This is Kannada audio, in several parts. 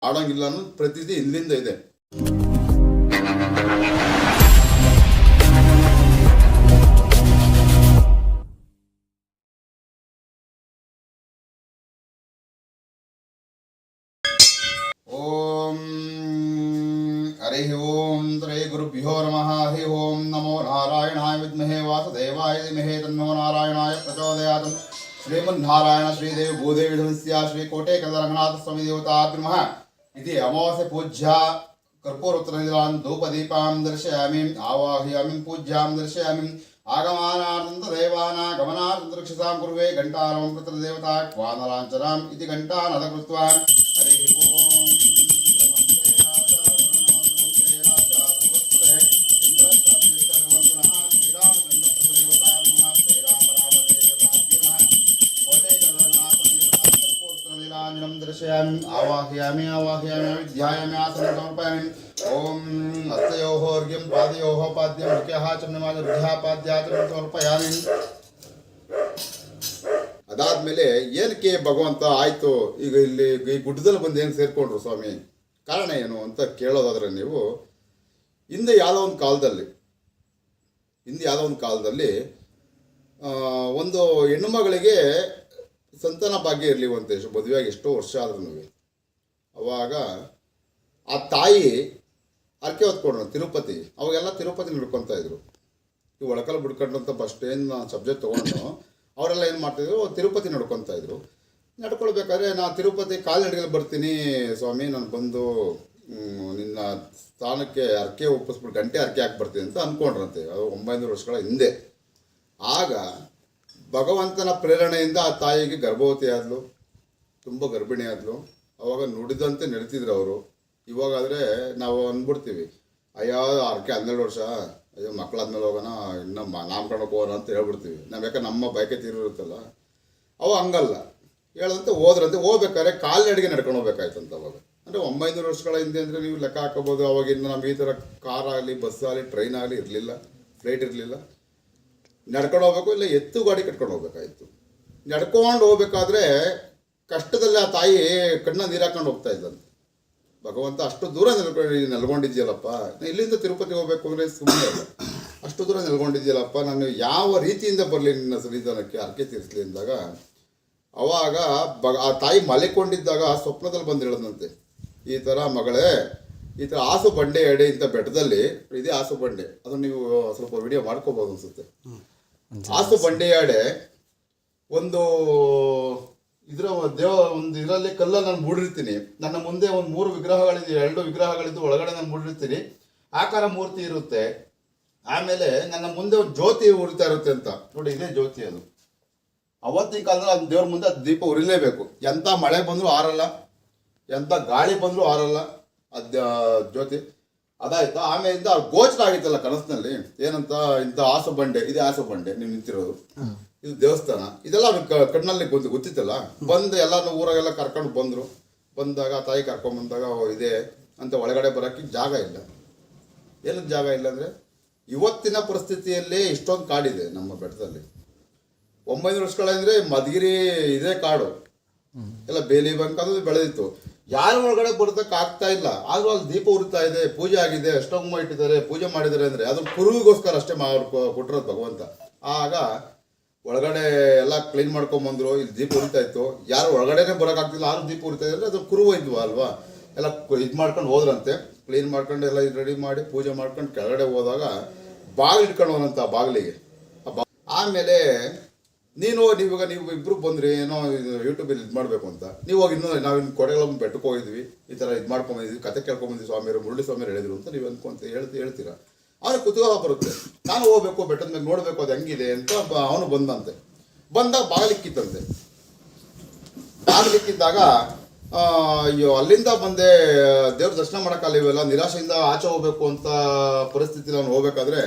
ಆಡೋಂಗಿಲ್ಲ ಅನ್ನೋದು ಪ್ರತಿದಿ ಇಲ್ಲಿಂದ ಇದೆ. ಓಂ ಹರಿ ಓಂ ಶ್ರೀ ಗುರುಭ್ಯೋ ನಮಃ. ಹರಿ ಓಂ ನಮೋ ನಾರಾಯಣಾಯ ವಿದ್ಮಹೇ ವಾಸುದೇವಾಯ ಧೀಮಹಿ ತನ್ನೋ ನಾರಾಯಣಾಯ ಪ್ರಚೋದಯಾತ್. ಶ್ರೀಮನ್ನಾರಾಯಣ ಶ್ರೀದೇವಿ ಭೂದೇವಿ ಧನಸ್ಯ ಶ್ರೀ ಕೋಟೇಕಲ ರಂಗನಾಥ ಸ್ವಾಮಿ ದೇವತಾಗ್ರಮಃ इति अमावास्या पूज्या कर्पूरोत्तरनिलान् धूपदीपां दर्शयामि आवाहयामि पूज्यां दर्शयामि आगमानानन्ददेवानागमनार्थं रक्षसां कुर्वे घण्टारवं पितृदेवता क्वानलाञ्चनाम् इति घण्टानद कृत्वा हरिः ओम् दर्शयामि आवाहयामि ध्यायामि आसनं समर्पयामि. ओम हस्तयोः अर्घ्यं पादयोः पाद्यं मुख्यः चन्द्रमाजरुध्यापाद्याचरणं समर्पयामि. ಅದಾದ್ಮೇಲೆ ಏನಕ್ಕೆ ಭಗವಂತ ಆಯ್ತು ಈಗ ಇಲ್ಲಿ ಈ ಗುಡ್ಡದಲ್ಲಿ ಬಂದು ಏನು ಸೇರ್ಕೊಂಡ್ರು ಸ್ವಾಮಿ, ಕಾರಣ ಏನು ಅಂತ ಕೇಳೋದಾದ್ರೆ, ನೀವು ಹಿಂದೆ ಯಾವುದೋ ಒಂದು ಕಾಲದಲ್ಲಿ ಒಂದು ಹೆಣ್ಣು ಮಗಳಿಗೆ ಸಂತಾನ ಭಾಗ್ಯ ಇರಲಿವಂತೆ, ಮದುವೆಯಾಗಿ ಎಷ್ಟೋ ವರ್ಷ ಆದ್ರೂ ಅವಾಗ ಆ ತಾಯಿ ಅರ್ಕೆ ಹೊತ್ಕೊಂಡ್ರು ತಿರುಪತಿ. ಅವಾಗೆಲ್ಲ ತಿರುಪತಿ ನಡ್ಕೊತಾ ಇದ್ರು. ಈ ಒಳಕಲ್ ಬಿಡ್ಕೊಂಡಂತ ಫಸ್ಟ್ ಏನು ಸಬ್ಜೆಕ್ಟ್ ತೊಗೊಂಡು ಅವರೆಲ್ಲ ಏನು ಮಾಡ್ತಾಯಿದ್ರು, ತಿರುಪತಿ ನಡ್ಕೊತಾ ಇದ್ರು. ನಡ್ಕೊಳ್ಬೇಕಾದ್ರೆ ನಾನು ತಿರುಪತಿ ಕಾಲ್ನಡಿಗೆಯಲ್ಲಿ ಬರ್ತೀನಿ ಸ್ವಾಮಿ, ನಾನು ಬಂದು ನಿನ್ನ ಸ್ಥಾನಕ್ಕೆ ಅರ್ಕೆ ಒಪ್ಪಿಸ್ಬಿಟ್ಟು ಗಂಟೆ ಅರ್ಕೆ ಹಾಕಿ ಬರ್ತೀನಿ ಅಂತ ಅಂದ್ಕೊಂಡ್ರಂತೆ. ಅದು 900 ವರ್ಷಗಳ ಹಿಂದೆ. ಆಗ ಭಗವಂತನ ಪ್ರೇರಣೆಯಿಂದ ಆ ತಾಯಿಗೆ ಗರ್ಭವತಿ ಆದ್ಲು, ತುಂಬ ಗರ್ಭಿಣಿ ಆದ್ಲು. ಅವಾಗ ನುಡಿದಂತೆ ನಡೀತಿದ್ರು ಅವರು. ಇವಾಗಾದರೆ ನಾವು ಅಂದ್ಬಿಡ್ತೀವಿ, ಅಯ್ಯೋ ಅರ್ಕೆ 12 ವರ್ಷ, ಅಯ್ಯೋ ಮಕ್ಕಳಾದ್ಮೇಲೆ ಹೋಗೋಣ, ಇನ್ನು ನಾಮಕರಣಕ್ಕೆ ಹೋಗೋಣ ಅಂತ ಹೇಳ್ಬಿಡ್ತೀವಿ. ನಾವು ಯಾಕೆ ನಮ್ಮ ಬಯಕೆ ತೀರಿರುತ್ತಲ್ಲ. ಅವು ಹಂಗಲ್ಲ, ಹೇಳದಂತೆ ಹೋದ್ರಂತೆ. ಹೋಗ್ಬೇಕಾದ್ರೆ ಕಾಲ್ನಡಿಗೆ ನಡ್ಕೊಂಡು ಹೋಗ್ಬೇಕಾಯ್ತಂತ. ಅವಾಗ ಅಂದರೆ 900 ವರ್ಷಗಳ ಹಿಂದೆ ಅಂದರೆ ನೀವು ಲೆಕ್ಕ ಹಾಕೋಬೋದು. ಅವಾಗಿಂದ ನಮ್ಗೆ ಈ ಥರ ಕಾರಾಗಲಿ, ಬಸ್ಸಾಗಲಿ, ಟ್ರೈನ್ ಆಗಲಿ ಇರಲಿಲ್ಲ, ಫ್ಲೈಟ್ ಇರಲಿಲ್ಲ. ನಡ್ಕೊಂಡು ಹೋಗ್ಬೇಕು, ಇಲ್ಲ ಎತ್ತು ಗಾಡಿ ಕಟ್ಕೊಂಡು ಹೋಗ್ಬೇಕಾಯ್ತು. ನಡ್ಕೊಂಡು ಹೋಗ್ಬೇಕಾದ್ರೆ ಕಷ್ಟದಲ್ಲಿ ಆ ತಾಯಿ ಕಣ್ಣ ನೀರು ಹಾಕೊಂಡು ಹೋಗ್ತಾ ಇದ್ದಂತೆ. ಭಗವಂತ ಅಷ್ಟು ದೂರ ನೆಲ್ಕೊಂಡಿದ್ಯಲ್ಲಪ್ಪ, ಇಲ್ಲಿಂದ ತಿರುಪತಿ ಹೋಗ್ಬೇಕು ಅಂದರೆ ಸುಮ್ಮನೆ ಅಲ್ಲ, ಅಷ್ಟು ದೂರ ನೆಲ್ಕೊಂಡಿದ್ಯಲ್ಲಪ್ಪ, ನಾನು ಯಾವ ರೀತಿಯಿಂದ ಬರಲಿ ನಿನ್ನ ಸನ್ನಿಧಾನಕ್ಕೆ ಅರ್ಕೆ ತೀರಿಸಲಿ ಅಂದಾಗ, ಅವಾಗ ಆ ತಾಯಿ ಮಲೆಕೊಂಡಿದ್ದಾಗ ಸ್ವಪ್ನದಲ್ಲಿ ಬಂದು ಹೇಳದಂತೆ, ಈ ಥರ ಮಗಳೇ, ಈ ಥರ ಆಸು ಬಂಡೆ ಎಡೆ ಇಂಥ ಬೆಟ್ಟದಲ್ಲಿ ಇದೇ ಆಸು ಬಂಡೆ. ಅದನ್ನು ನೀವು ಸ್ವಲ್ಪ ವಿಡಿಯೋ ಮಾಡ್ಕೋಬೋದು ಅನ್ಸುತ್ತೆ. ಆಸು ಬಂಡೆಯಾಡೆ ಒಂದು ಇದರಲ್ಲಿ ಕಲ್ಲಲ್ಲಿ ನಾನು ಮೂಡಿರ್ತೀನಿ. ನನ್ನ ಮುಂದೆ ಒಂದು 3 ವಿಗ್ರಹಗಳಿದೆ, 2 ವಿಗ್ರಹಗಳಿದ್ದು ಒಳಗಡೆ ನಾನು ಮೂಡಿರ್ತೀನಿ. ಆಕಾರ ಮೂರ್ತಿ ಇರುತ್ತೆ. ಆಮೇಲೆ ನನ್ನ ಮುಂದೆ ಒಂದು ಜ್ಯೋತಿ ಉರಿತಾ ಇರುತ್ತೆ ಅಂತ ನೋಡಿ, ಇದೇ ಜ್ಯೋತಿ. ಅದು ಅವತ್ತಿನ ಕಾಲದಲ್ಲಿ ಅದು ದೇವ್ರ ಮುಂದೆ ಅದು ದೀಪ ಉರಿಲೇಬೇಕು. ಎಂಥ ಮಳೆ ಬಂದರೂ ಆರಲ್ಲ, ಎಂಥ ಗಾಳಿ ಬಂದರೂ ಆರಲ್ಲ ಅದು ಜ್ಯೋತಿ. ಅದಾಯ್ತಾ. ಆಮೇಲಿಂದ ಗೋಚರ ಆಗಿತ್ತಲ್ಲ ಕನಸಿನಲ್ಲಿ, ಏನಂತ, ಇಂಥ ಆಸು ಬಂಡೆ, ಇದೇ ಆಸು ಬಂಡೆ ನೀವು ನಿಂತಿರೋದು, ಇದು ದೇವಸ್ಥಾನ, ಇದೆಲ್ಲ ಕಣ್ಣಲ್ಲಿ ಗೊತ್ತಿತ್ತಲ್ಲ. ಬಂದು ಎಲ್ಲರೂ ಊರಾಗೆಲ್ಲ ಕರ್ಕೊಂಡು ಬಂದರು. ಬಂದಾಗ ತಾಯಿ ಕರ್ಕೊಂಡ್ಬಂದಾಗ ಇದೆ ಅಂತ ಒಳಗಡೆ ಬರೋಕ್ಕೆ ಜಾಗ ಇಲ್ಲ. ಏನಕ್ಕೆ ಜಾಗ ಇಲ್ಲ ಅಂದರೆ, ಇವತ್ತಿನ ಪರಿಸ್ಥಿತಿಯಲ್ಲಿ ಇಷ್ಟೊಂದು ಕಾಡಿದೆ ನಮ್ಮ ಬೆಟ್ಟದಲ್ಲಿ. 900 ವರ್ಷಗಳ ಅಂದರೆ ಮಧುಗಿರಿ ಇದೇ ಕಾಡು, ಎಲ್ಲ ಬೇಲಿ ಬಂಕಾದ್ರು ಬೆಳೆದಿತ್ತು. ಯಾರು ಒಳಗಡೆ ಬರೋದಕ್ಕೆ ಆಗ್ತಾ ಇಲ್ಲ. ಆದರೂ ಅಲ್ಲಿ ದೀಪ ಉರಿತಾ ಇದೆ, ಪೂಜೆ ಆಗಿದೆ, ಅಷ್ಟೊಂದು ಇಟ್ಟಿದ್ದಾರೆ, ಪೂಜೆ ಮಾಡಿದ್ದಾರೆ. ಅಂದರೆ ಅದು ಕುರುವಿಗೋಸ್ಕರ ಅಷ್ಟೇ ಕೊಟ್ಟಿರೋದು ಭಗವಂತ. ಆಗ ಒಳಗಡೆ ಎಲ್ಲ ಕ್ಲೀನ್ ಮಾಡ್ಕೊಂಬಂದ್ರು. ಇಲ್ಲಿ ದೀಪ ಉರಿತಾ ಇತ್ತು, ಯಾರು ಒಳಗಡೆನೇ ಬರೋಕ್ಕಾಗ್ತಿಲ್ಲ, ಯಾರು ದೀಪ ಉರಿತಾ ಇದ್ದಾರೆ. ಅದು ಕುರುವ ಇದ್ವಾ ಅಲ್ವಾ, ಎಲ್ಲ ಇದು ಮಾಡ್ಕೊಂಡು ಹೋದ್ರಂತೆ. ಕ್ಲೀನ್ ಮಾಡ್ಕೊಂಡು ಎಲ್ಲ ಇದು ರೆಡಿ ಮಾಡಿ ಪೂಜೆ ಮಾಡ್ಕೊಂಡು ಕೆಳಗಡೆ ಹೋದಾಗ ಬಾಗಿಲು ಇಟ್ಕೊಂಡು ಹೋದಂತ ಬಾಗಿಲಿಗೆ. ಆಮೇಲೆ ನೀವಿವಾಗ ನೀವು ಇಬ್ಬರು ಬಂದ್ರಿ, ಏನೋ ಯೂಟ್ಯೂಬಲ್ಲಿ ಇದು ಮಾಡಬೇಕು ಅಂತ. ನೀವು ಹೋಗಿ ನಾವಿನ್ನು ಕೊಡೆಗಳನ್ನ ಬೆಟ್ಟಕ್ಕೆ ಹೋಗಿದ್ವಿ, ಈ ಥರ ಇದು ಮಾಡ್ಕೊಂಬಂದಿದ್ವಿ, ಕತೆ ಕೇಳ್ಕೊಂಬಂದಿದ್ವಿ, ಸ್ವಾಮಿಯವರು ಮುರಳಿ ಸ್ವಾಮಿಯರು ಹೇಳಿದ್ರು ಅಂತ ನೀವು ಅನ್ಕೊಂತ ಹೇಳ್ತೀರಾ. ಅವನಿಗೆ ಕುತೂಹಲ ಬರುತ್ತೆ, ನಾನು ಹೋಗ್ಬೇಕು, ಬೆಟ್ಟದ ಮೇಲೆ ನೋಡಬೇಕು ಅದು ಹೆಂಗಿದೆ ಅಂತ. ಅವನು ಬಂದಂತೆ. ಬಂದಾಗ ಬಾಗಿಲಿಕ್ಕಿತ್ತಂತೆ. ಬಾಗಿಲಿಕ್ಕಿದ್ದಾಗ ಅಯ್ಯೋ ಅಲ್ಲಿಂದ ಬಂದೆ, ದೇವ್ರ ದರ್ಶನ ಮಾಡೋಕ್ಕಲ್ಲ, ಇವೆಲ್ಲ ನಿರಾಶೆಯಿಂದ ಆಚೆ ಹೋಗ್ಬೇಕು ಅಂತ ಪರಿಸ್ಥಿತಿ ನಾನು ಹೋಗ್ಬೇಕಾದ್ರೆ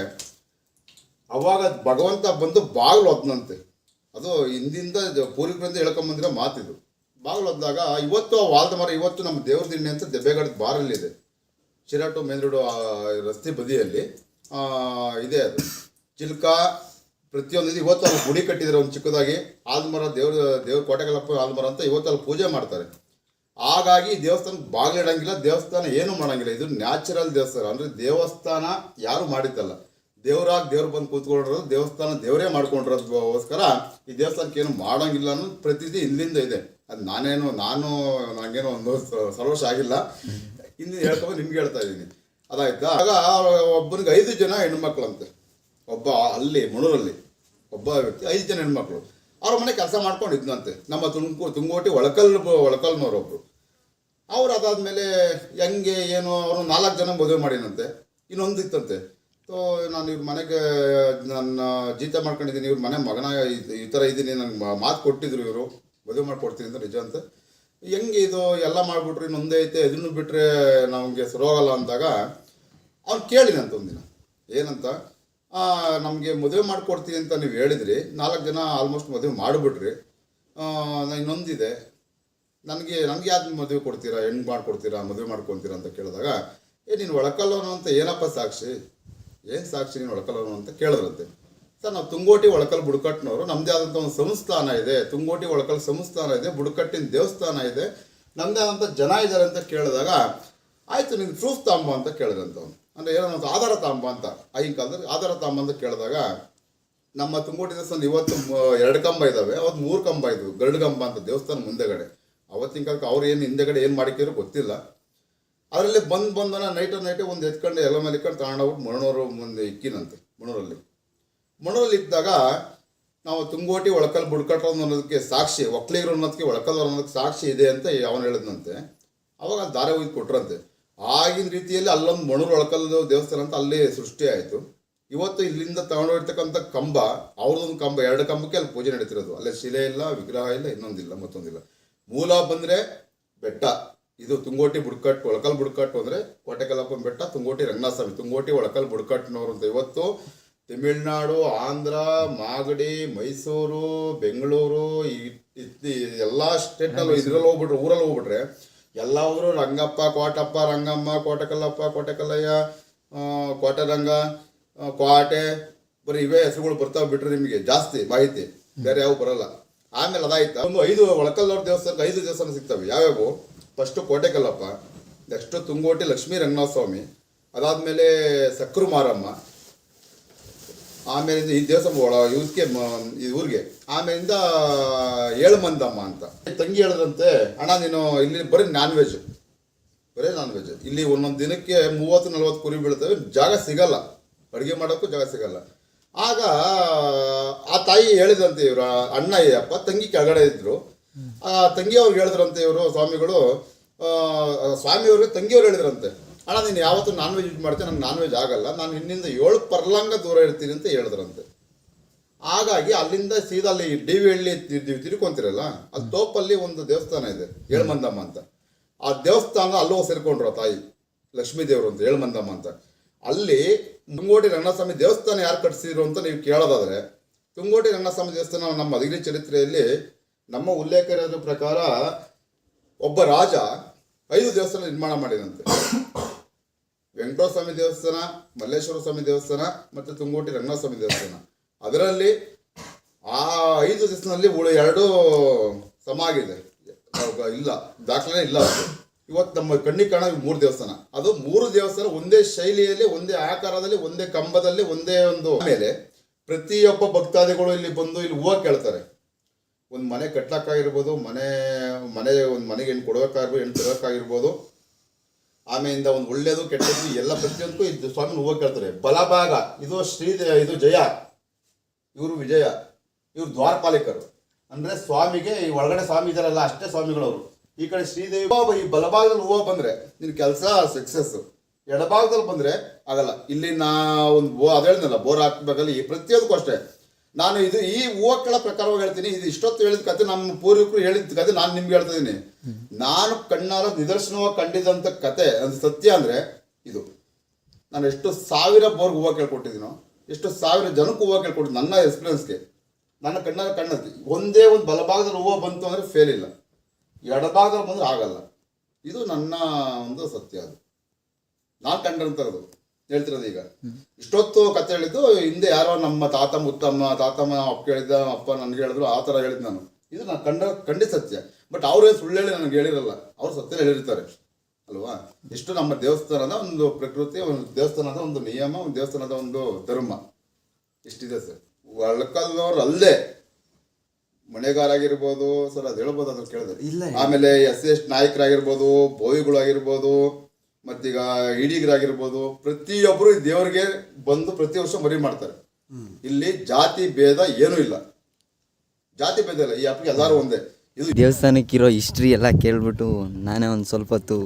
ಅವಾಗ ಭಗವಂತ ಬಂದು ಬಾಗಿಲು ಹೊದ್ನಂತೆ. ಅದು ಹಿಂದಿಂದ ಪೂರ್ವಿಕರಿಂದ ಹೇಳ್ಕೊಂಬಂದಿರೋ ಮಾತಿದು. ಬಾಗಿಲು ಹೊದ್ದಾಗ ಇವತ್ತು ಆ ವಾಲ್ದ ಮರ ಇವತ್ತು ನಮ್ಮ ದೇವ್ರ ದಿಣ್ಣೆ ಅಂತ ದೆಬ್ಬೆಗಡದ ಬಾರಲ್ಲಿದೆ, ಶಿರಾ ಟು ಮೇನ್ ರೋಡು ರಸ್ತೆ ಬದಿಯಲ್ಲಿ ಇದೆ. ಅದು ಚಿಲ್ಕ ಪ್ರತಿಯೊಂದು ಇವತ್ತು ಅಲ್ಲಿ ಗುಡಿ ಕಟ್ಟಿದ್ದಾರೆ ಒಂದು ಚಿಕ್ಕದಾಗಿ. ಆಲ್ಮರ ದೇವ್ರ ಕೋಟೆಗಲ್ಲಪ್ಪ ಆಲ್ಮರ ಅಂತ ಇವತ್ತು ಅಲ್ಲಿ ಪೂಜೆ ಮಾಡ್ತಾರೆ. ಹಾಗಾಗಿ ದೇವಸ್ಥಾನಕ್ಕೆ ಬಾಗಿಲಿಡಂಗಿಲ್ಲ, ದೇವಸ್ಥಾನ ಏನು ಮಾಡಂಗಿಲ್ಲ. ಇದು ನ್ಯಾಚುರಲ್ ದೇವಸ್ಥಾನ, ಅಂದರೆ ದೇವಸ್ಥಾನ ಯಾರು ಮಾಡಿದ್ದಲ್ಲ, ದೇವ್ರು ಬಂದು ಕೂತ್ಕೊಂಡಿರೋದು, ದೇವಸ್ಥಾನ ದೇವರೇ ಮಾಡ್ಕೊಂಡಿರೋದಕ್ಕೋಸ್ಕರ ಈ ದೇವಸ್ಥಾನಕ್ಕೆ ಏನು ಮಾಡೋಂಗಿಲ್ಲ ಅನ್ನೋದು ಪ್ರತಿದಿ ಇಲ್ಲಿಂದ ಇದೆ. ಅದು ನನಗೇನೋ ಒಂದು ಸರ್ವಶ ಆಗಿಲ್ಲ, ಇನ್ನು ಹೇಳ್ಕೊಂಡು ನಿಮ್ಗೆ ಹೇಳ್ತಾ ಇದ್ದೀನಿ. ಅದಾಯ್ತಾ? ಆಗ ಒಬ್ಬನಿಗೆ 5 ಜನ ಹೆಣ್ಮಕ್ಳಂತೆ. ಒಬ್ಬ ಅಲ್ಲಿ ಮಣೂರಲ್ಲಿ ಒಬ್ಬ ವ್ಯಕ್ತಿ 5 ಜನ ಹೆಣ್ಮಕ್ಳು ಅವ್ರ ಮನೆ ಕೆಲಸ ಮಾಡ್ಕೊಂಡು ಇದ್ನಂತೆ. ನಮ್ಮ ತುಂಗೋಟಿ ಒಳಕಲ್ನವ್ರೊಬ್ರು. ಅವ್ರು ಅದಾದ್ಮೇಲೆ ಹೆಂಗೆ ಏನು ಅವರು 4 ಜನ ಮದುವೆ ಮಾಡಿನಂತೆ. ಇನ್ನೊಂದು ಇತ್ತಂತೆ. ಸೊ ನಾನು ಇವ್ರ ಮನೆಗೆ ನನ್ನ ಜೀತ ಮಾಡ್ಕೊಂಡಿದ್ದೀನಿ, ಇವ್ರ ಮನೆ ಮಗನ ಈ ಥರ ಇದ್ದೀನಿ, ನನಗೆ ಮಾತು ಕೊಟ್ಟಿದ್ರು ಇವರು, ಮದುವೆ ಮಾಡಿಕೊಡ್ತೀನಿ ಅಂತ. ನಿಜ ಅಂತ. ಹೆಂಗೆ ಇದು ಎಲ್ಲ ಮಾಡಿಬಿಟ್ರು, ಇನ್ನೊಂದೇ ಐತೆ, ಇದನ್ನು ಬಿಟ್ಟರೆ ನಮಗೆ ಸರೋಗಲ್ಲ ಅಂದಾಗ ಅವ್ನು ಕೇಳಿನಂತ ಒಂದಿನ. ಏನಂತ, ನಮಗೆ ಮದುವೆ ಮಾಡಿಕೊಡ್ತೀನಿ ಅಂತ ನೀವು ಹೇಳಿದ್ರಿ, 4 ಜನ ಆಲ್ಮೋಸ್ಟ್ ಮದುವೆ ಮಾಡಿಬಿಟ್ರಿ, ಇನ್ನೊಂದಿದೆ, ನನಗೆ ಯಾವ್ದು ಮದುವೆ ಕೊಡ್ತೀರಾ, ಹೆಣ್ಣು ಮಾಡಿಕೊಡ್ತೀರಾ, ಮದುವೆ ಮಾಡ್ಕೊತೀರಾ ಅಂತ ಕೇಳಿದಾಗ, ನೀನು ಒಳಕಲ್ಲವನು ಅಂತ ಏನಪ್ಪ ಸಾಕ್ಷಿ, ಏನು ಸಾಕ್ಷಿ ನೀನು ಒಳಕಲ್ಲವನು ಅಂತ ಕೇಳಿದ್ರಂತೆ. ಸರ್, ನಾವು ತುಂಗೋಟಿ ಒಳಕಲ್ ಬುಡಕಟ್ಟಿನವರು, ನಮ್ಮದೇ ಆದಂಥ ಒಂದು ಸಂಸ್ಥಾನ ಇದೆ, ತುಂಗೋಟಿ ಒಳಕಲ್ ಸಂಸ್ಥಾನ ಇದೆ, ಬುಡಕಟ್ಟಿನ ದೇವಸ್ಥಾನ ಇದೆ, ನಮ್ಮದೇ ಆದಂಥ ಜನ ಇದ್ದಾರೆ ಅಂತ ಕೇಳಿದಾಗ, ಆಯಿತು ನಿನ್ನ ಪ್ರೂಫ್ ತಾಂಬ ಅಂತ ಕೇಳಿದ್ರಂತವ್ನು. ಅಂದರೆ ಏನೋ ಒಂದು ಆಧಾರ ತಾಂಬ ಅಂತ, ಆಗಿನ ಕಾಲದಲ್ಲಿ ಆಧಾರ ತಾಂಬ ಅಂತ ಕೇಳಿದಾಗ, ನಮ್ಮ ತುಂಗೋಟಿ ದೇವಸ್ಥಾನ ಇವತ್ತು 2 ಕಂಬ ಇದ್ದಾವೆ, ಅವತ್ತು 3 ಕಂಬ ಇದ್ವು, ಗರುಡ ಕಂಬ ಅಂತ ದೇವಸ್ಥಾನ ಮುಂದೆಗಡೆ. ಅವತ್ತಿನ ಕಾಲಕ್ಕೆ ಅವ್ರು ಏನು ಹಿಂದೆಗಡೆ ಏನು ಮಾಡಿಕ್ಕಿರೋ ಗೊತ್ತಿಲ್ಲ. ಅದರಲ್ಲಿ ಬಂದನ ನೈಟು ಒಂದು ಎತ್ಕೊಂಡು ಎಲ್ಲ ಮೇಲೆ ಇಟ್ಕೊಂಡು ತಗೊಂಡೋಗ್ಬಿಟ್ಟು ಮಣೂರು ಮುಂದೆ ಇಕ್ಕಿನಂತೆ. ಮಣೂರಲ್ಲಿ ಇದ್ದಾಗ ನಾವು ತುಂಗೋಟಿ ಒಳಕಲ್ ಬುಡಕಟ್ಟು ಅನ್ನೋದಕ್ಕೆ ಸಾಕ್ಷಿ, ಒಕ್ಕಲಿಗರು ಅನ್ನೋದಕ್ಕೆ ಒಳಕಲ್ವರು ಅನ್ನೋದಕ್ಕೆ ಸಾಕ್ಷಿ ಇದೆ ಅಂತ ಅವನು ಹೇಳಿದ್ನಂತೆ. ಅವಾಗ ದಾರೆ ಒಯ್ದು ಕೊಟ್ರಂತೆ. ಆಗಿನ ರೀತಿಯಲ್ಲಿ ಅಲ್ಲೊಂದು ಮಣೂರು ಒಳಕಲ್ಲು ದೇವಸ್ಥಾನ ಅಂತ ಅಲ್ಲಿ ಸೃಷ್ಟಿ ಆಯಿತು. ಇವತ್ತು ಇಲ್ಲಿಂದ ತಗೊಂಡೋಗಿರ್ತಕ್ಕಂಥ ಕಂಬ, ಅವ್ರದ್ದೊಂದು ಕಂಬ, 2 ಕಂಬಕ್ಕೆ ಅಲ್ಲಿ ಪೂಜೆ ನಡೀತಿರೋದು. ಅಲ್ಲೇ ಶಿಲೆ ಇಲ್ಲ, ವಿಗ್ರಹ ಇಲ್ಲ, ಇನ್ನೊಂದಿಲ್ಲ, ಮತ್ತೊಂದಿಲ್ಲ. ಮೂಲ ಬಂದರೆ ಬೆಟ್ಟ, ಇದು ತುಂಗೋಟಿ ಬುಡಕಟ್ಟು, ಒಳಕಲ್ ಬುಡಕಟ್ಟು ಅಂದರೆ ಕೋಟೆಕಲ್ಲಪ್ಪನ ಬೆಟ್ಟ, ತುಂಗೋಟಿ ರಂಗನಾಥ ಸ್ವಾಮಿ, ತುಂಗೋಟಿ ಒಳಕಲ್ ಬುಡಕಟ್ಟಿನವರು ಅಂತ. ಇವತ್ತು ತಮಿಳ್ನಾಡು, ಆಂಧ್ರ, ಮಾಗಡಿ, ಮೈಸೂರು, ಬೆಂಗಳೂರು, ಎಲ್ಲ ಸ್ಟೇಟ್ನಲ್ಲೂ ಇದ್ರಲ್ಲಿ ಹೋಗ್ಬಿಟ್ರೆ, ಊರಲ್ಲಿ ಹೋಗ್ಬಿಟ್ರೆ ಎಲ್ಲ ಊರು ರಂಗಪ್ಪ, ಕೋಟಪ್ಪ, ರಂಗಮ್ಮ, ಕೋಟೆಕಲ್ಲಪ್ಪ, ಕೋಟೆಕಲ್ಲಯ್ಯ, ಕೋಟೆರಂಗ, ಕೋಟೆ, ಬರೀ ಇವೇ ಹೆಸರುಗಳು ಬರ್ತಾವೆ ಬಿಟ್ರೆ ನಿಮಗೆ ಜಾಸ್ತಿ ಮಾಹಿತಿ ಬೇರೆ ಯಾವ ಬರಲ್ಲ. ಆಮೇಲೆ ಅದಾಯ್ತು, ಒಂದು 5 ಒಳಕಲ್ಲವ್ರ ದೇವಸ್ಥಾನಕ್ಕೆ 5 ದೇವಸ್ಥಾನ ಸಿಗ್ತವೆ. ಯಾವ್ಯಾವು? ಫಸ್ಟು ಕೋಟೆಕಲ್ಲಪ್ಪ, ನೆಕ್ಸ್ಟು ತುಂಗೋಟಿ ಲಕ್ಷ್ಮೀ ರಂಗನಾಥ ಸ್ವಾಮಿ, ಅದಾದಮೇಲೆ ಸಕ್ರು ಮಾರಮ್ಮ, ಆಮೇಲಿಂದ ಈ ದೇವಸ್ಥಾನ ಇವಕ್ಕೆ ಈ ಊರಿಗೆ, ಆಮೇಲಿಂದ ಏಳುಮಂದಮ್ಮ ಅಂತ. ತಂಗಿ ಹೇಳಿದ್ರಂತೆ, ಅಣ್ಣ ನೀನು ಇಲ್ಲಿ ಬರೀ ನಾನ್ ವೆಜ್, ಇಲ್ಲಿ ಒಂದೊಂದು ದಿನಕ್ಕೆ 30-40 ಕುರಿ ಬೀಳ್ತವೆ, ಜಾಗ ಸಿಗಲ್ಲ, ಅಡುಗೆ ಮಾಡೋಕ್ಕೂ ಜಾಗ ಸಿಗಲ್ಲ. ಆಗ ಆ ತಾಯಿ ಹೇಳಿದ್ರಂತೆ, ಇವರು ಅಣ್ಣಯ್ಯಪ್ಪ ತಂಗಿ ಕೆಳಗಡೆ ಇದ್ರು, ಆ ತಂಗಿಯವ್ರಿಗೆ ಹೇಳಿದ್ರಂತೆ ಇವರು ಸ್ವಾಮಿಗಳು, ಸ್ವಾಮಿಯವ್ರಿಗೆ ತಂಗಿಯವ್ರು ಹೇಳಿದ್ರಂತೆ, ಅಣ್ಣ ನೀನು ಯಾವತ್ತೂ ನಾನ್ ವೆಜ್ ಯೂಸ್ ಮಾಡ್ತೀನಿ, ನನಗೆ ನಾನ್ ವೆಜ್ ಆಗಲ್ಲ, ನಾನು ಇನ್ನಿಂದ 7 ಪರ್ಲಾಂಗ ದೂರ ಇರ್ತೀನಿ ಅಂತ ಹೇಳಿದ್ರಂತೆ. ಹಾಗಾಗಿ ಅಲ್ಲಿಂದ ಸೀದಾ ಅಲ್ಲಿ ಡಿ.ವಿ. ಹಳ್ಳಿ ತಿರ್ಕೊಂತಿರಲ್ಲ, ಅಲ್ಲಿ ತೋಪಲ್ಲಿ ಒಂದು ದೇವಸ್ಥಾನ ಇದೆ, ಏಳುಮಂದಮ್ಮ ಅಂತ. ಆ ದೇವಸ್ಥಾನ ಅಲ್ಲೂ ಸೇರ್ಕೊಂಡ್ರು ಆ ತಾಯಿ, ಲಕ್ಷ್ಮೀ ದೇವರು ಅಂತ, ಏಳುಮಂದಮ್ಮ ಅಂತ. ಅಲ್ಲಿ ತುಂಗೋಟಿ ರಂಗನಾಥಸ್ವಾಮಿ ದೇವಸ್ಥಾನ ಯಾರು ಕಟ್ಟಿಸಿದ್ರು ಅಂತ ನೀವು ಕೇಳೋದಾದ್ರೆ, ತುಂಗೋಟಿ ರಂಗನಾಥಸ್ವಾಮಿ ದೇವಸ್ಥಾನ ನಮ್ಮ ಅದಿಗಿರಿ ಚರಿತ್ರೆಯಲ್ಲಿ ನಮ್ಮ ಉಲ್ಲೇಖ ಇರೋದ್ರ ಪ್ರಕಾರ ಒಬ್ಬ ರಾಜ 5 ದೇವಸ್ಥಾನ ನಿರ್ಮಾಣ ಮಾಡಿದಂತೆ. ವೆಂಕಟೇಶ್ವರ ಸ್ವಾಮಿ ದೇವಸ್ಥಾನ, ಮಲ್ಲೇಶ್ವರ ಸ್ವಾಮಿ ದೇವಸ್ಥಾನ ಮತ್ತು ತುಂಗೋಟಿ ರಂಗನಾಥ ಸ್ವಾಮಿ ದೇವಸ್ಥಾನ. ಅದರಲ್ಲಿ ಆ 5 ದೇವಸ್ಥಾನದಲ್ಲಿ 2 ಸಮ ಆಗಿದೆ, ಇಲ್ಲ ದಾಖಲೆ ಇಲ್ಲ. ಇವತ್ತು ನಮ್ಮ ಕಣ್ಣಿಗೆ ಕಾಣೋ 3 ದೇವಸ್ಥಾನ, ಅದು 3 ದೇವಸ್ಥಾನ ಒಂದೇ ಶೈಲಿಯಲ್ಲಿ, ಒಂದೇ ಆಕಾರದಲ್ಲಿ, ಒಂದೇ ಕಂಬದಲ್ಲಿ, ಒಂದೇ ಒಂದು. ಆಮೇಲೆ ಪ್ರತಿಯೊಬ್ಬ ಭಕ್ತಾದಿಗಳು ಇಲ್ಲಿ ಬಂದು ಇಲ್ಲಿ ಹೂವು ಕೇಳ್ತಾರೆ. ಒಂದು ಮನೆ ಕಟ್ಲಕ್ಕಾಗಿರ್ಬೋದು, ಒಂದು ಮನೆಗೆ ಹೆಣ್ಣು ಕೊಡೋಕ್ಕಾಗಿರ್ಬೋದು, ಹೆಣ್ಣು ತರೋಕ್ಕಾಗಿರ್ಬೋದು, ಆಮೇಲಿಂದ ಒಂದು ಒಳ್ಳೇದು ಕೆಟ್ಟದ್ದು ಎಲ್ಲ ಪ್ರತಿಯೊಂದಕ್ಕೂ ಇದು ಸ್ವಾಮಿ ಹೂವು ಕೇಳ್ತಾರೆ. ಬಲಭಾಗ ಇದು ಇದು ಜಯ, ಇವರು ವಿಜಯ, ಇವರು ದ್ವಾರಪಾಲಿಕರು. ಅಂದರೆ ಸ್ವಾಮಿಗೆ ಈ ಒಳಗಡೆ ಸ್ವಾಮಿ ಇದಾರಲ್ಲ ಅಷ್ಟೇ ಸ್ವಾಮಿಗಳವರು. ಈ ಕಡೆ ಶ್ರೀದೇವಿ, ಈ ಬಲಭಾಗದಲ್ಲಿ ಹೂವು ಬಂದರೆ ನಿನ್ನ ಕೆಲಸ ಸಕ್ಸಸ್, ಎಡಭಾಗದಲ್ಲಿ ಬಂದರೆ ಆಗಲ್ಲ. ಇಲ್ಲಿ ಒಂದು ಅದು ಹೇಳಿದ್ನಲ್ಲ, ಬೋರ್ ಹಾಕ್ಬೇಕಲ್ಲ, ಈ ಪ್ರತಿಯೊಂದಕ್ಕೂ ಅಷ್ಟೇ. ನಾನು ಈ ಹೂವಗಳ ಪ್ರಕಾರವಾಗಿ ಹೇಳ್ತೀನಿ. ಇದು ಇಷ್ಟೊತ್ತು ಹೇಳಿದ ಕತೆ, ನಮ್ಮ ಪೂರ್ವಿಕರು ಹೇಳಿದ ಕತೆ ನಾನು ನಿಮ್ಗೆ ಹೇಳ್ತಾ ಇದ್ದೀನಿ. ನಾನು ಕಣ್ಣಾರ ನಿದರ್ಶನವಾಗಿ ಕಂಡಿದ್ದಂಥ ಕತೆ, ಅದು ಸತ್ಯ ಅಂದರೆ ಇದು. ನಾನು ಎಷ್ಟು 1000 ಬೋರ್ಗೆ ಹೂವು ಕೇಳ್ಕೊಟ್ಟಿದ್ದೀನೋ, ಎಷ್ಟು 1000 ಜನಕ್ಕೆ ಹೂವು ಕೇಳ್ಕೊಟ್ಟಿದ್ದು ನನ್ನ ಎಕ್ಸ್ಪೀರಿಯನ್ಸ್ಗೆ. ನನ್ನ ಕಣ್ಣಾರ ಕಣ್ಣಲ್ಲಿ ಒಂದೇ ಒಂದು ಬಲಭಾಗದಲ್ಲಿ ಹೂವು ಬಂತು ಅಂದರೆ ಫೇಲ್ ಇಲ್ಲ, ಎಡಭಾಗದಲ್ಲಿ ಬಂದರೆ ಆಗಲ್ಲ. ಇದು ನನ್ನ ಒಂದು ಸತ್ಯ, ಅದು ನಾನು ಕಂಡಿರೋಂಥದ್ದು ಹೇಳ್ತಿರೋದು. ಈಗ ಇಷ್ಟೊತ್ತು ಕತೆ ಹೇಳಿದ್ದು ಹಿಂದೆ ಯಾರೋ ನಮ್ಮ ತಾತಮ್ಮ ಅಪ್ಪ ಹೇಳಿದ್ದ, ಅಪ್ಪ ನನಗೆ ಹೇಳಿದ್ರು, ಆ ಥರ ಹೇಳಿದ್ದು ನಾನು. ಇದು ನಾನು ಖಂಡಿತ ಸತ್ಯ. ಬಟ್ ಅವ್ರೇನು ಸುಳ್ಳು ಹೇಳಿ ನನಗೆ ಹೇಳಿರಲ್ಲ, ಅವ್ರು ಸತ್ಯ ಹೇಳಿರ್ತಾರೆ ಅಲ್ವಾ. ಇಷ್ಟು ನಮ್ಮ ದೇವಸ್ಥಾನದ ಒಂದು ಪ್ರಕೃತಿ, ಒಂದು ದೇವಸ್ಥಾನದ ಒಂದು ನಿಯಮ, ಒಂದು ದೇವಸ್ಥಾನದ ಒಂದು ಧರ್ಮ ಇಷ್ಟಿದೆ ಸರ್. ಒಳಕಲ್ದವ್ರು ಅಲ್ಲದೆ ಮನೆಗಾರಾಗಿರ್ಬೋದು ಸರ್, ಅದು ಹೇಳ್ಬೋದು ಅದ್ರ ಕೇಳಿದ್ರೆ. ಆಮೇಲೆ SC ನಾಯಕರಾಗಿರ್ಬೋದು, ಬೋವಿಗಳಾಗಿರ್ಬೋದು, ಮತ್ತೀಗ ಈಡಿಗರಾಗಿರ್ಬೋದು, ಪ್ರತಿಯೊಬ್ಬರು ಈ ದೇವರಿಗೆ ಬಂದು ಪ್ರತಿ ವರ್ಷ ಮರಿ ಮಾಡ್ತಾರೆ. ಇಲ್ಲಿ ಜಾತಿ ಭೇದ ಏನೂ ಇಲ್ಲ, ಜಾತಿ ಭೇದ ಇಲ್ಲ, ಈ ಹಬ್ಬಕ್ಕೆ ಎಲ್ಲರೂ ಒಂದೇ. ಇದು ದೇವಸ್ಥಾನಕ್ಕಿರೋ ಹಿಸ್ಟ್ರಿ ಎಲ್ಲ ಕೇಳ್ಬಿಟ್ಟು ನಾನೇ ಒಂದು ಸ್ವಲ್ಪ ಹೊತ್ತು